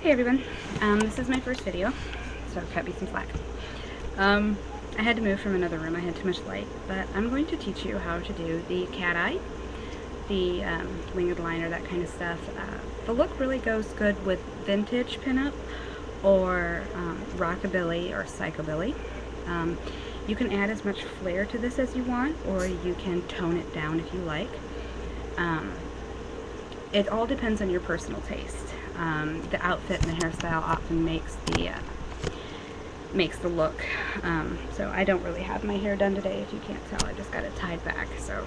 Hey everyone, this is my first video, so cut me some slack. I had to move from another room, I had too much light, but I'm going to teach you how to do the cat eye, the winged liner, that kind of stuff. The look really goes good with vintage pinup or rockabilly or psychobilly. You can add as much flair to this as you want, or you can tone it down if you like. It all depends on your personal taste. The outfit and the hairstyle often makes the look. So I don't really have my hair done today, if you can't tell. I just got it tied back. So,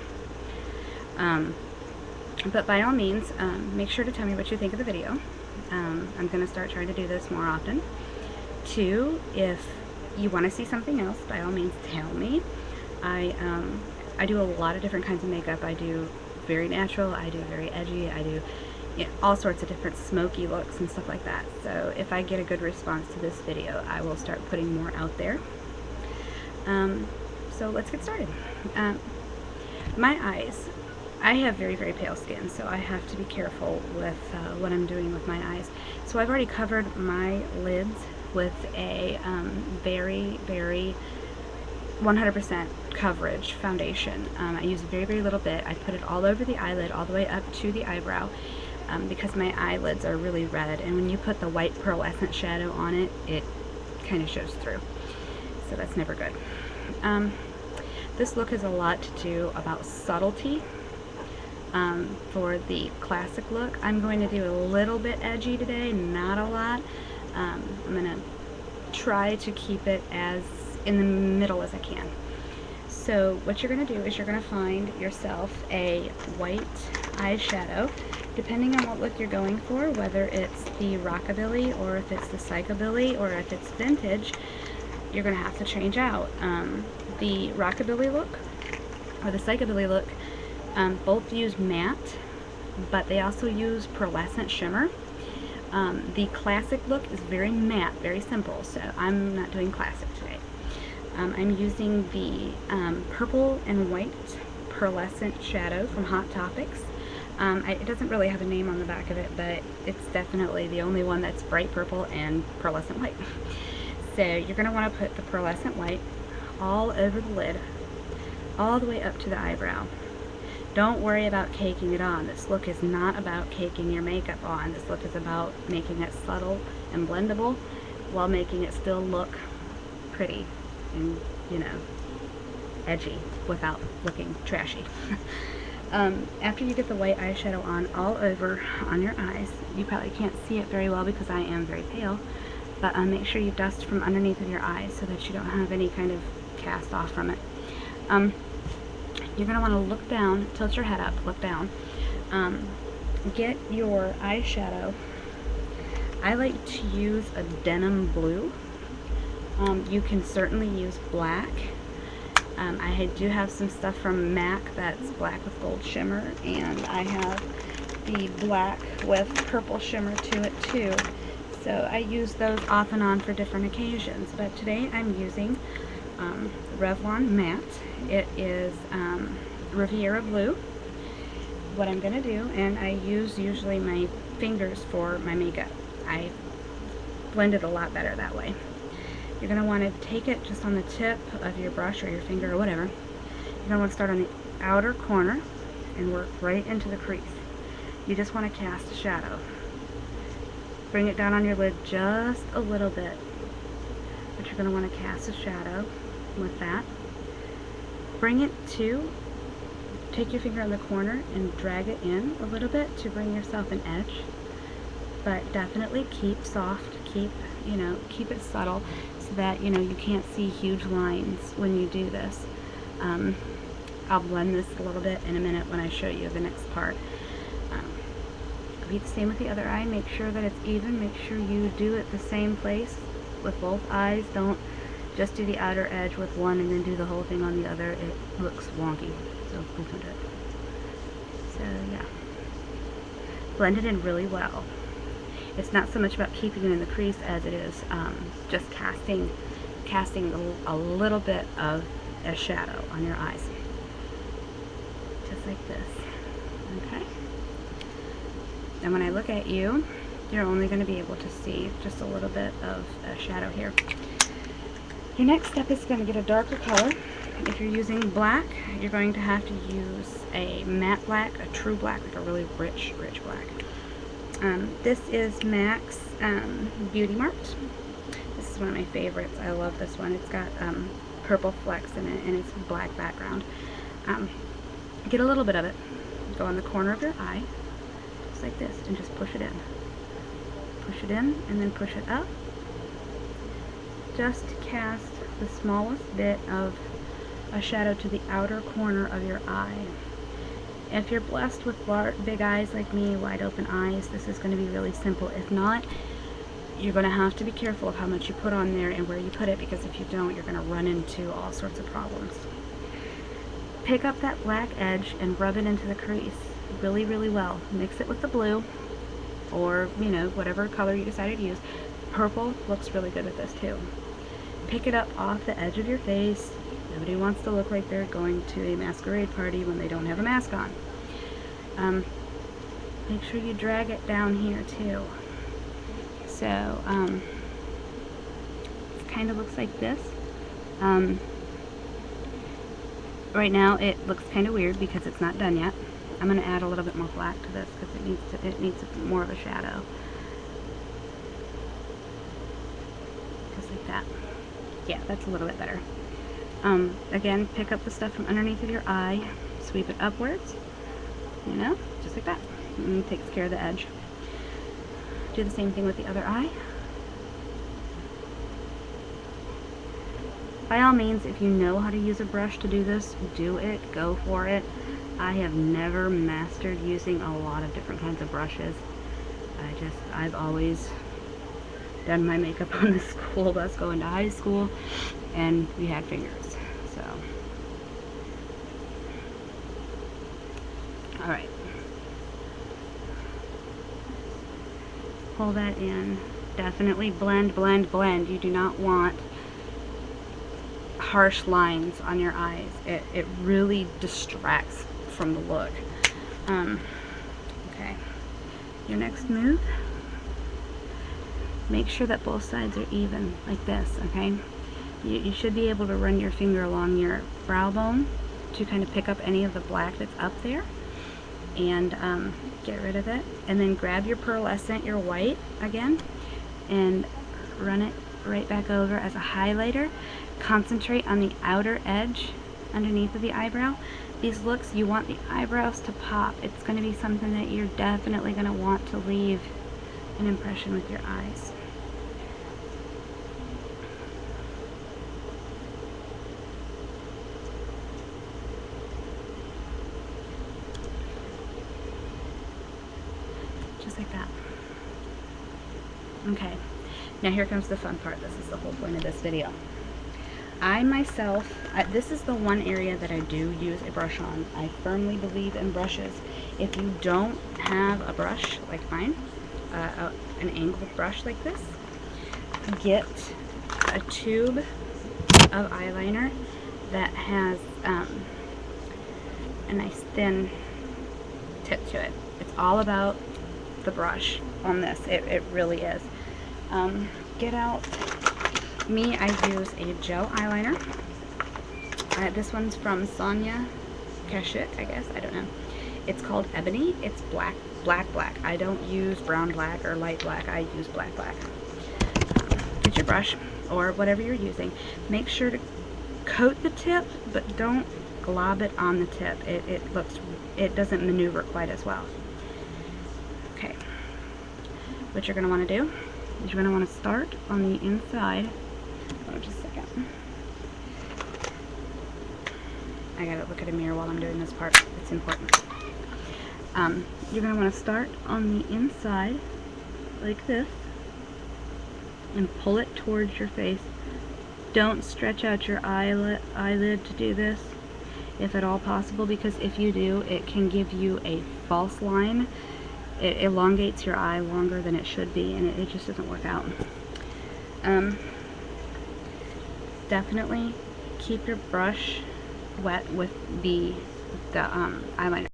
but by all means, make sure to tell me what you think of the video. I'm going to start trying to do this more often. 2, if you want to see something else, by all means tell me. I do a lot of different kinds of makeup. I do very natural, I do very edgy, I do all sorts of different smoky looks and stuff like that. So if I get a good response to this video, I will start putting more out there. So let's get started. My eyes. I have very, very pale skin, so I have to be careful with what I'm doing with my eyes. So I've already covered my lids with a very, very 100% coverage foundation. I use very, very little bit. I put it all over the eyelid, all the way up to the eyebrow, because my eyelids are really red, and when you put the white pearlescent shadow on it, it kind of shows through. So that's never good. This look is a lot to do about subtlety. For the classic look, I'm going to do a little bit edgy today, not a lot. I'm going to try to keep it as in the middle as I can. So what you're going to do is you're going to find yourself a white eyeshadow, depending on what look you're going for, whether it's the rockabilly or if it's the psychobilly or if it's vintage. You're going to have to change out. The rockabilly look or the psychobilly look both use matte, but they also use pearlescent shimmer. The classic look is very matte, very simple, so I'm not doing classic today. I'm using the purple and white pearlescent shadow from Hot Topics. It doesn't really have a name on the back of it, but it's definitely the only one that's bright purple and pearlescent white. So you're going to want to put the pearlescent white all over the lid, all the way up to the eyebrow. Don't worry about caking it on. This look is not about caking your makeup on. This look is about making it subtle and blendable while making it still look pretty and, you know, edgy without looking trashy. After you get the white eyeshadow on all over on your eyes, you probably can't see it very well because I am very pale, but make sure you dust from underneath of your eyes so that you don't have any kind of cast off from it. You're going to want to look down, tilt your head up, look down. Get your eyeshadow. I like to use a denim blue. You can certainly use black. I do have some stuff from MAC that's black with gold shimmer, and I have the black with purple shimmer to it too. So I use those off and on for different occasions, but today I'm using Revlon Matte. It is Riviera Blue. What I'm going to do, and I use usually my fingers for my makeup. I blend it a lot better that way. You're going to want to take it just on the tip of your brush or your finger or whatever. You're going to want to start on the outer corner and work right into the crease. You just want to cast a shadow. Bring it down on your lid just a little bit, but you're going to want to cast a shadow with that. Bring it to, take your finger in the corner and drag it in a little bit to bring yourself an edge, but definitely keep soft, keep it subtle so that you can't see huge lines when you do this. I'll blend this a little bit in a minute when I show you the next part. Be the same with the other eye. Make sure that it's even. Make sure you do it the same place with both eyes. Don't just do the outer edge with one and then do the whole thing on the other. It looks wonky. So please don't do it. So yeah. Blend it in really well. It's not so much about keeping it in the crease as it is just casting a little bit of a shadow on your eyes. Just like this. Okay? And when I look at you, you're only going to be able to see just a little bit of a shadow here. Your next step is going to get a darker color. If you're using black, you're going to have to use a matte black, a true black, like a really rich black. This is MAC's Beauty Marked. This is one of my favorites. I love this one. It's got purple flecks in it, and it's black background. Get a little bit of it. Go on the corner of your eye, just like this, and just push it in. Push it in, and then push it up. Just to cast the smallest bit of a shadow to the outer corner of your eye. If you're blessed with big eyes like me, wide open eyes, this is going to be really simple. If not, you're going to have to be careful of how much you put on there and where you put it, because if you don't, you're going to run into all sorts of problems. Pick up that black edge and rub it into the crease really, really well. Mix it with the blue, or, you know, whatever color you decided to use. Purple looks really good with this too. Pick it up off the edge of your face. Nobody wants to look like they're going to a masquerade party when they don't have a mask on. Make sure you drag it down here too. So, it kind of looks like this. Right now it looks kind of weird because it's not done yet. I'm going to add a little bit more black to this because it needs more of a shadow. Just like that. Yeah, that's a little bit better. Again, pick up the stuff from underneath of your eye, sweep it upwards, you know, just like that. And it takes care of the edge. Do the same thing with the other eye. By all means, if you know how to use a brush to do this, do it, go for it. I have never mastered using a lot of different kinds of brushes. I've always done my makeup on the school bus going to high school, and we had fingers, so. Alright. Pull that in. Definitely blend, blend, blend. You do not want harsh lines on your eyes. It really distracts from the look. Okay. Your next move, make sure that both sides are even, like this, okay? You should be able to run your finger along your brow bone to kind of pick up any of the black that's up there and get rid of it. And then grab your pearlescent, your white, again, and run it right back over as a highlighter. Concentrate on the outer edge underneath of the eyebrow. These looks, you want the eyebrows to pop. It's going to be something that you're definitely going to want to leave an impression with your eyes. Just like that. Okay, now here comes the fun part. This is the whole point of this video. I myself, this is the one area that I do use a brush on. I firmly believe in brushes. If you don't have a brush like mine, an angled brush like this, get a tube of eyeliner that has a nice thin tip to it. It's all about the brush on this. It really is. Get out. Me, I use a gel eyeliner. This one's from Sonia Kashuk, I guess. I don't know. It's called Ebony. It's black. I don't use brown black or light black. I use black. Get your brush or whatever you're using. Make sure to coat the tip, but don't glob it on the tip. It doesn't maneuver quite as well. Okay. What you're going to want to do is you're going to want to start on the inside. Hold on just a second. I gotta look at a mirror while I'm doing this part. It's important. You're going to want to start on the inside like this and pull it towards your face. Don't stretch out your eyelid to do this, if at all possible, because if you do, it can give you a false line. It elongates your eye longer than it should be, and it just doesn't work out. Definitely keep your brush wet with the eyeliner.